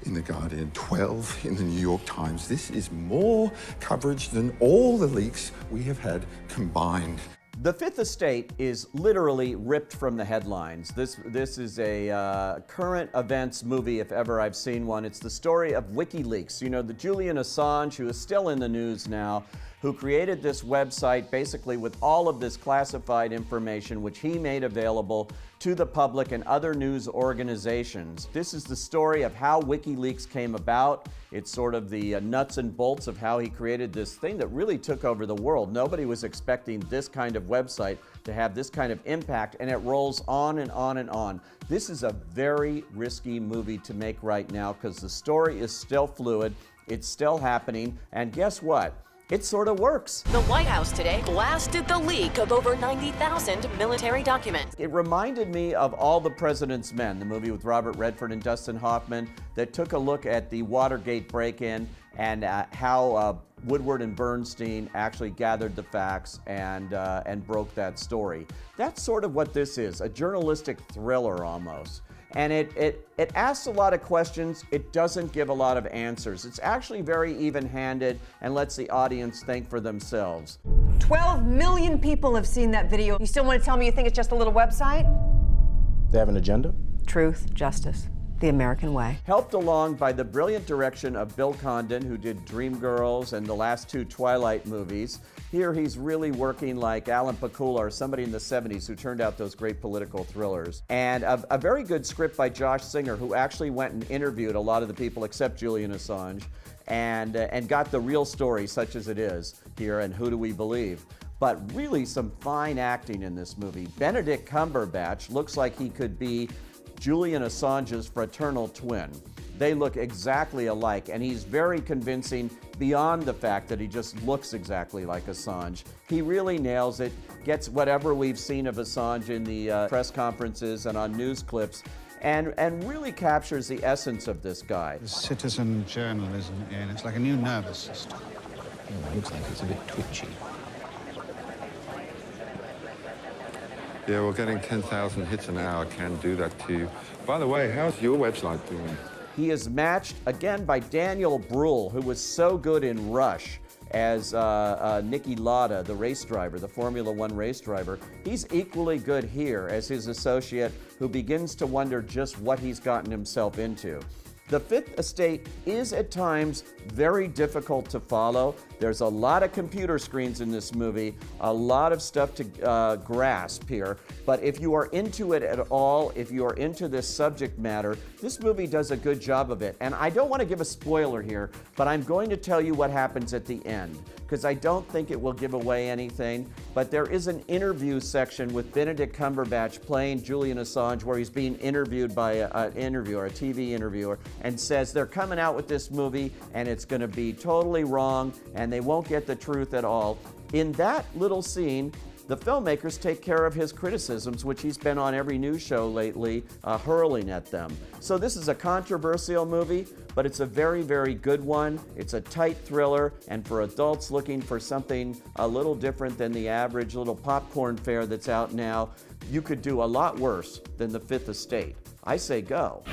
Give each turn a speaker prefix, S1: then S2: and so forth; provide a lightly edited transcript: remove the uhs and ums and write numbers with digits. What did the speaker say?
S1: in The Guardian, 12 in the New York Times. This is more coverage than all the leaks we have had combined.
S2: The Fifth Estate is literally ripped from the headlines. This is a current events movie, if ever I've seen one. It's the story of WikiLeaks. You know, the Julian Assange, who is still in the news now, who created this website basically with all of this classified information, which he made available to the public and other news organizations. This is the story of how WikiLeaks came about. It's sort of the nuts and bolts of how he created this thing that really took over the world. Nobody was expecting this kind of website to have this kind of impact, and it rolls on and on and on. This is a very risky movie to make right now because the story is still fluid, it's still happening, and guess what? It sort of works.
S3: The White House today blasted the leak of over 90,000 military documents.
S2: It reminded me of All the President's Men, the movie with Robert Redford and Dustin Hoffman that took a look at the Watergate break-in and how Woodward and Bernstein actually gathered the facts and broke that story. That's sort of what this is, a journalistic thriller almost. And it asks a lot of questions. It doesn't give a lot of answers. It's actually very even-handed and lets the audience think for themselves.
S4: 12 million people have seen that video. You still want to tell me you think it's just a little website?
S5: They have an agenda?
S4: Truth, justice, the American way.
S2: Helped along by the brilliant direction of Bill Condon, who did Dreamgirls and the last two Twilight movies. Here he's really working like Alan Pakula or somebody in the 70s who turned out those great political thrillers. And a very good script by Josh Singer, who actually went and interviewed a lot of the people except Julian Assange and got the real story such as it is here, and who do we believe. But really some fine acting in this movie. Benedict Cumberbatch looks like he could be Julian Assange's fraternal twin. They look exactly alike, and he's very convincing beyond the fact that he just looks exactly like Assange. He really nails it, gets whatever we've seen of Assange in the press conferences and on news clips, and really captures the essence of this guy.
S6: Citizen journalism, Ian. It's like a new nervous system.
S5: It looks like it's a bit twitchy.
S1: Yeah, well, getting 10,000 hits an hour can do that to you. By the way, how's your website doing?
S2: He is matched, again, by Daniel Bruhl, who was so good in Rush as Niki Lauda, the race driver, the Formula One race driver. He's equally good here as his associate, who begins to wonder just what he's gotten himself into. The Fifth Estate is at times very difficult to follow. There's a lot of computer screens in this movie, a lot of stuff to grasp here. But if you are into it at all, if you are into this subject matter, this movie does a good job of it. And I don't want to give a spoiler here, but I'm going to tell you what happens at the end, because I don't think it will give away anything. But there is an interview section with Benedict Cumberbatch playing Julian Assange where he's being interviewed by an interviewer, a TV interviewer, and says they're coming out with this movie and it's going to be totally wrong and they won't get the truth at all. In that little scene, the filmmakers take care of his criticisms, which he's been on every news show lately, hurling at them. So this is a controversial movie, but it's a very, very good one. It's a tight thriller, and for adults looking for something a little different than the average little popcorn fare that's out now, you could do a lot worse than The Fifth Estate. I say go.